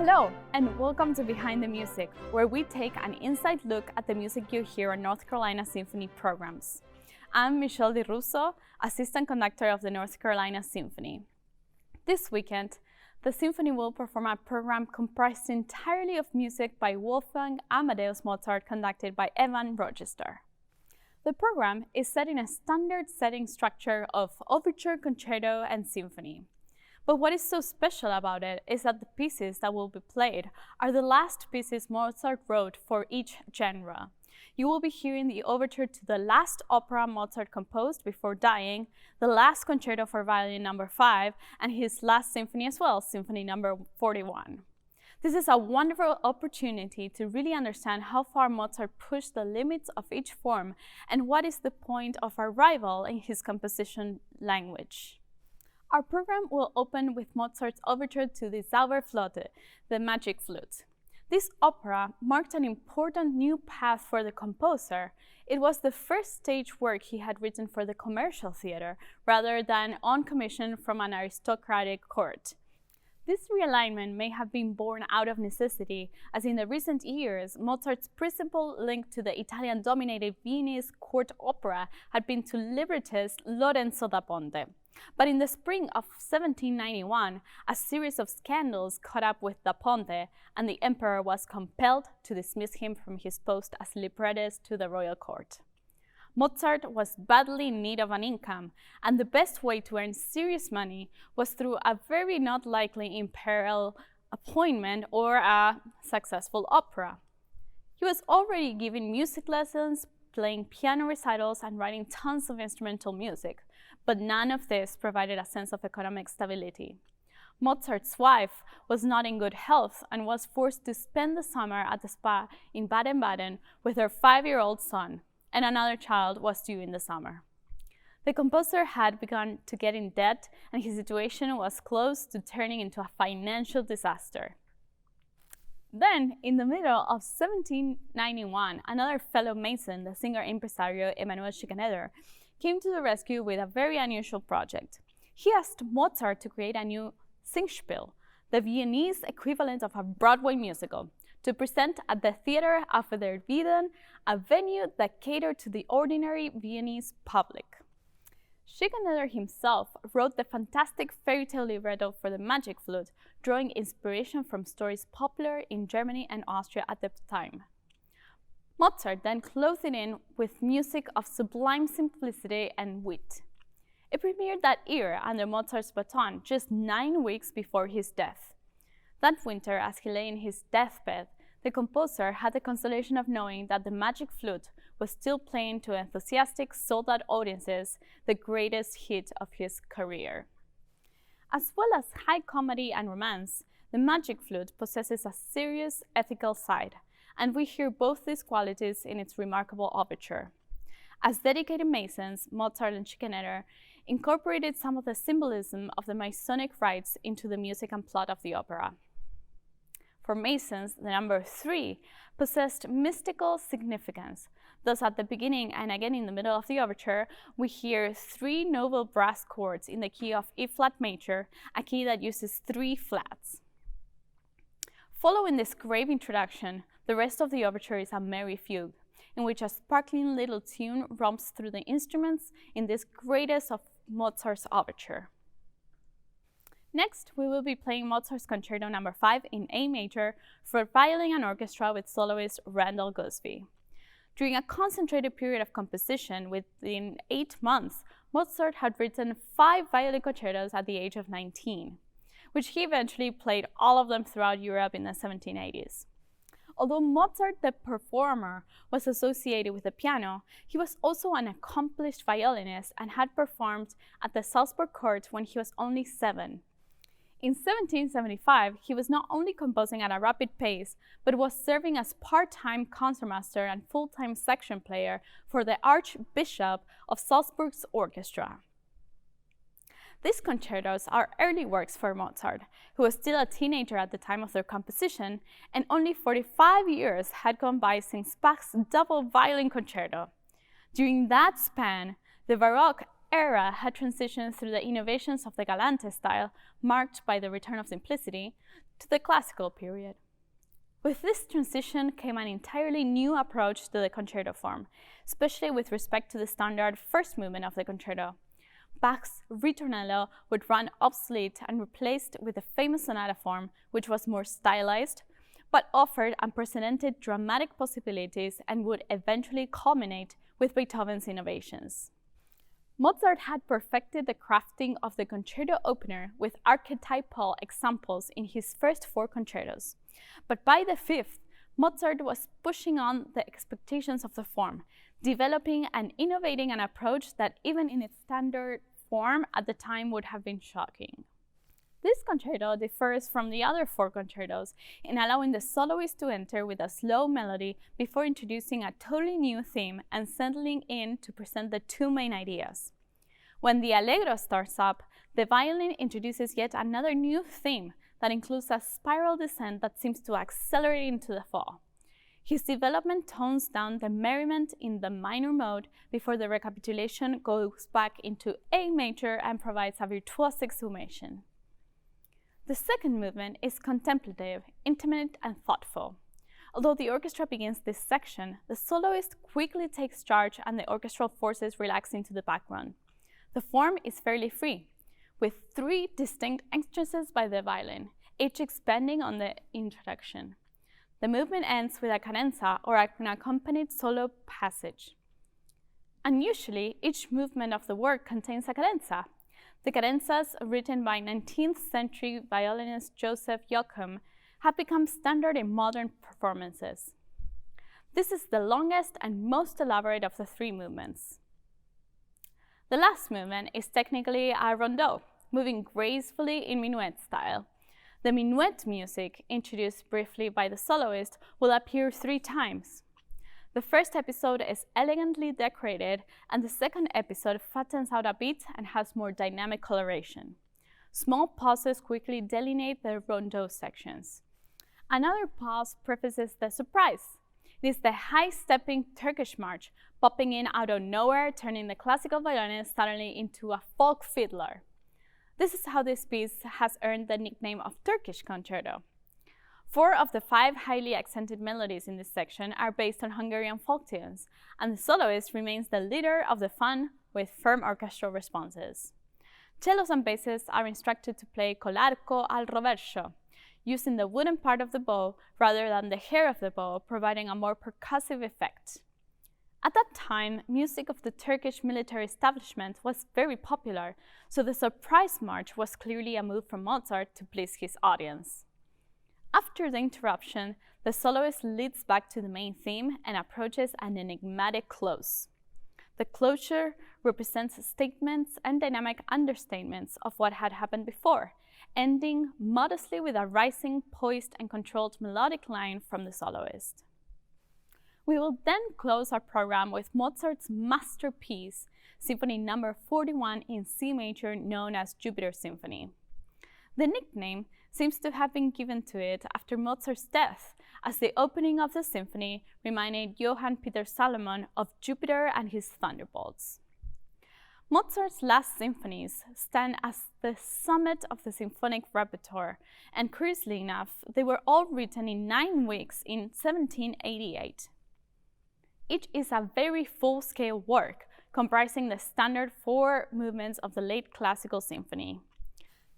Hello, and welcome to Behind the Music, where we take an inside look at the music you hear on North Carolina Symphony programs. I'm Michelle Di Russo, Assistant Conductor of the North Carolina Symphony. This weekend, the Symphony will perform a program comprised entirely of music by Wolfgang Amadeus Mozart, conducted by Evan Rochester. The program is set in a standard setting structure of Overture, Concerto, and Symphony. But what is so special about it is that the pieces that will be played are the last pieces Mozart wrote for each genre. You will be hearing the overture to the last opera Mozart composed before dying, the last concerto for violin number 5, and his last symphony as well, Symphony number 41. This is a wonderful opportunity to really understand how far Mozart pushed the limits of each form and what is the point of arrival in his composition language. Our program will open with Mozart's overture to the Sauver Flote, the magic flute. This opera marked an important new path for the composer. It was the first stage work he had written for the commercial theater, rather than on commission from an aristocratic court. This realignment may have been born out of necessity, as in the recent years, Mozart's principal link to the Italian-dominated Viennese court opera had been to librettist Lorenzo da Ponte. But in the spring of 1791, a series of scandals caught up with da Ponte, and the emperor was compelled to dismiss him from his post as librettist to the royal court. Mozart was badly in need of an income, and the best way to earn serious money was through a very not likely imperial appointment or a successful opera. He was already giving music lessons, playing piano recitals, and writing tons of instrumental music, but none of this provided a sense of economic stability. Mozart's wife was not in good health and was forced to spend the summer at the spa in Baden-Baden with her 5-year-old son, and another child was due in the summer. The composer had begun to get in debt, and his situation was close to turning into a financial disaster. Then, in the middle of 1791, another fellow Mason, the singer-impresario Emanuel Schikaneder, came to the rescue with a very unusual project. He asked Mozart to create a new Singspiel, the Viennese equivalent of a Broadway musical, to present at the Theater auf der Wieden, a venue that catered to the ordinary Viennese public. Schikaneder himself wrote the fantastic fairy tale libretto for the magic flute, drawing inspiration from stories popular in Germany and Austria at the time. Mozart then clothed it in with music of sublime simplicity and wit. It premiered that year under Mozart's baton just 9 weeks before his death. That winter, as he lay in his deathbed, the composer had the consolation of knowing that the magic flute was still playing to enthusiastic, sold-out audiences the greatest hit of his career. As well as high comedy and romance, the magic flute possesses a serious ethical side, and we hear both these qualities in its remarkable overture. As dedicated Masons, Mozart and Schikaneder incorporated some of the symbolism of the Masonic rites into the music and plot of the opera. For Masons, the number 3 possessed mystical significance. Thus, at the beginning and again in the middle of the overture, we hear 3 noble brass chords in the key of E-flat major, a key that uses 3 flats. Following this grave introduction, the rest of the overture is a merry fugue, in which a sparkling little tune romps through the instruments in this greatest of Mozart's overture. Next, we will be playing Mozart's Concerto No. 5 in A major for violin and orchestra with soloist Randall Gosby. During a concentrated period of composition within 8 months, Mozart had written 5 violin concertos at the age of 19, which he eventually played all of them throughout Europe in the 1780s. Although Mozart, the performer, was associated with the piano, he was also an accomplished violinist and had performed at the Salzburg court when he was only 7. In 1775, he was not only composing at a rapid pace, but was serving as part-time concertmaster and full-time section player for the Archbishop of Salzburg's orchestra. These concertos are early works for Mozart, who was still a teenager at the time of their composition, and only 45 years had gone by since Bach's double violin concerto. During that span, the Baroque era had transitioned through the innovations of the Galante style, marked by the return of simplicity, to the classical period. With this transition came an entirely new approach to the concerto form, especially with respect to the standard first movement of the concerto. Bach's ritornello would run obsolete and replaced with the famous sonata form, which was more stylized, but offered unprecedented dramatic possibilities and would eventually culminate with Beethoven's innovations. Mozart had perfected the crafting of the concerto opener with archetypal examples in his first 4 concertos. But by the 5th, Mozart was pushing on the expectations of the form, developing and innovating an approach that even in its standard form at the time would have been shocking. This concerto differs from the other 4 concertos in allowing the soloist to enter with a slow melody before introducing a totally new theme and settling in to present the 2 main ideas. When the allegro starts up, the violin introduces yet another new theme that includes a spiral descent that seems to accelerate into the fall. His development tones down the merriment in the minor mode before the recapitulation goes back into A major and provides a virtuosic summation. The second movement is contemplative, intimate, and thoughtful. Although the orchestra begins this section, the soloist quickly takes charge and the orchestral forces relax into the background. The form is fairly free, with 3 distinct entrances by the violin, each expanding on the introduction. The movement ends with a cadenza or an accompanied solo passage. Unusually, each movement of the work contains a cadenza. The cadenzas, written by 19th century violinist Joseph Joachim, have become standard in modern performances. This is the longest and most elaborate of the 3 movements. The last movement is technically a rondeau, moving gracefully in minuet style. The minuet music, introduced briefly by the soloist, will appear 3 times. The first episode is elegantly decorated, and the second episode fattens out a bit and has more dynamic coloration. Small pauses quickly delineate the rondeau sections. Another pause prefaces the surprise. It is the high-stepping Turkish March, popping in out of nowhere, turning the classical violinist suddenly into a folk fiddler. This is how this piece has earned the nickname of Turkish concerto. 4 of the 5 highly accented melodies in this section are based on Hungarian folk tunes, and the soloist remains the leader of the fun with firm orchestral responses. Cellos and basses are instructed to play col arco al rovescio, using the wooden part of the bow rather than the hair of the bow, providing a more percussive effect. At that time, music of the Turkish military establishment was very popular, so the surprise march was clearly a move from Mozart to please his audience. After the interruption, the soloist leads back to the main theme and approaches an enigmatic close. The closure represents statements and dynamic understatements of what had happened before, ending modestly with a rising, poised, and controlled melodic line from the soloist. We will then close our program with Mozart's masterpiece, Symphony No. 41 in C major, known as Jupiter Symphony. The nickname seems to have been given to it after Mozart's death, as the opening of the symphony reminded Johann Peter Salomon of Jupiter and his thunderbolts. Mozart's last symphonies stand as the summit of the symphonic repertoire, and curiously enough, they were all written in 9 weeks in 1788. Each is a very full-scale work, comprising the standard 4 movements of the late classical symphony.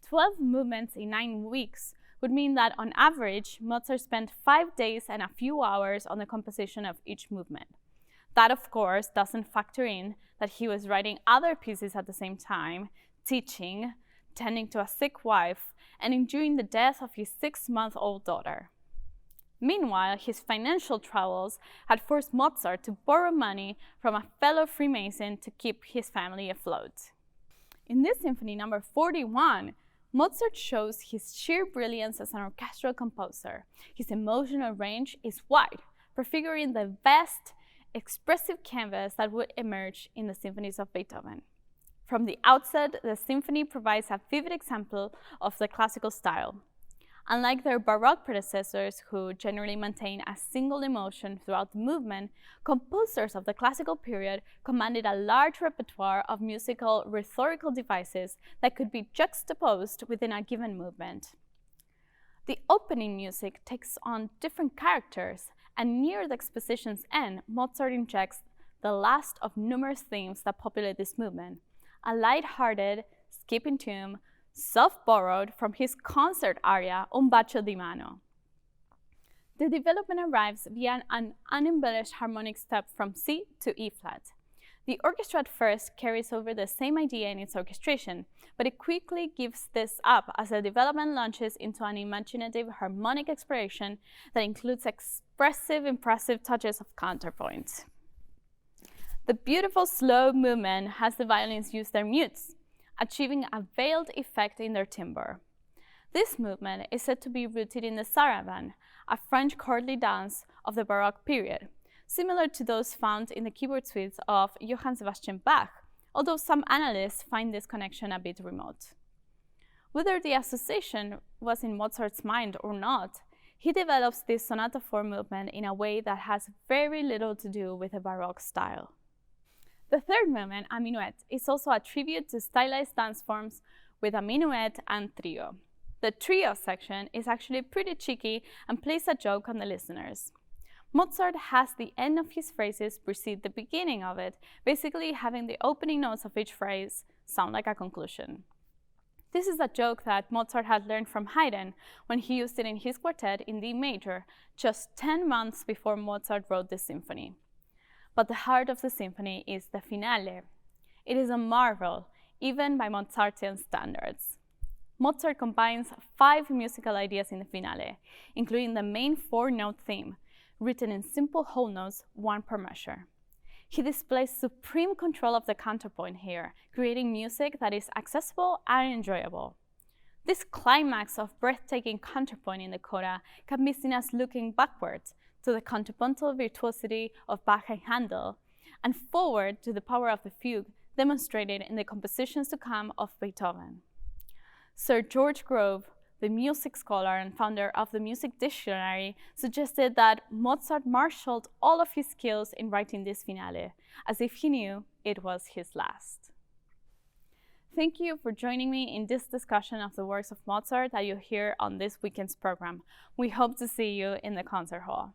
12 movements in 9 weeks would mean that, on average, Mozart spent 5 days and a few hours on the composition of each movement. That, of course, doesn't factor in that he was writing other pieces at the same time, teaching, tending to a sick wife, and enduring the death of his 6-month-old daughter. Meanwhile, his financial troubles had forced Mozart to borrow money from a fellow Freemason to keep his family afloat. In this Symphony No. 41, Mozart shows his sheer brilliance as an orchestral composer. His emotional range is wide, prefiguring the vast, expressive canvas that would emerge in the symphonies of Beethoven. From the outset, the symphony provides a vivid example of the classical style. Unlike their Baroque predecessors, who generally maintain a single emotion throughout the movement, composers of the classical period commanded a large repertoire of musical rhetorical devices that could be juxtaposed within a given movement. The opening music takes on different characters, and near the exposition's end, Mozart injects the last of numerous themes that populate this movement, a light-hearted, skipping tune, self-borrowed from his concert aria, Un bacio di mano. The development arrives via an unembellished harmonic step from C to E flat. The orchestra at first carries over the same idea in its orchestration, but it quickly gives this up as the development launches into an imaginative harmonic exploration that includes expressive, impressive touches of counterpoint. The beautiful slow movement has the violins use their mutes, achieving a veiled effect in their timbre. This movement is said to be rooted in the sarabande, a French courtly dance of the Baroque period, similar to those found in the keyboard suites of Johann Sebastian Bach, although some analysts find this connection a bit remote. Whether the association was in Mozart's mind or not, he develops this sonata form movement in a way that has very little to do with the Baroque style. The third movement, a minuet, is also a tribute to stylized dance forms with a minuet and trio. The trio section is actually pretty cheeky and plays a joke on the listeners. Mozart has the end of his phrases precede the beginning of it, basically having the opening notes of each phrase sound like a conclusion. This is a joke that Mozart had learned from Haydn when he used it in his quartet in D major, just 10 months before Mozart wrote the symphony. But the heart of the symphony is the finale. It is a marvel, even by Mozartian standards. Mozart combines 5 musical ideas in the finale, including the main 4-note theme, written in simple whole notes, 1 per measure. He displays supreme control of the counterpoint here, creating music that is accessible and enjoyable. This climax of breathtaking counterpoint in the coda can be seen as looking backwards to the contrapuntal virtuosity of Bach and Handel, and forward to the power of the fugue demonstrated in the compositions to come of Beethoven. Sir George Grove, the music scholar and founder of the Music Dictionary, suggested that Mozart marshaled all of his skills in writing this finale, as if he knew it was his last. Thank you for joining me in this discussion of the works of Mozart that you hear on this weekend's program. We hope to see you in the concert hall.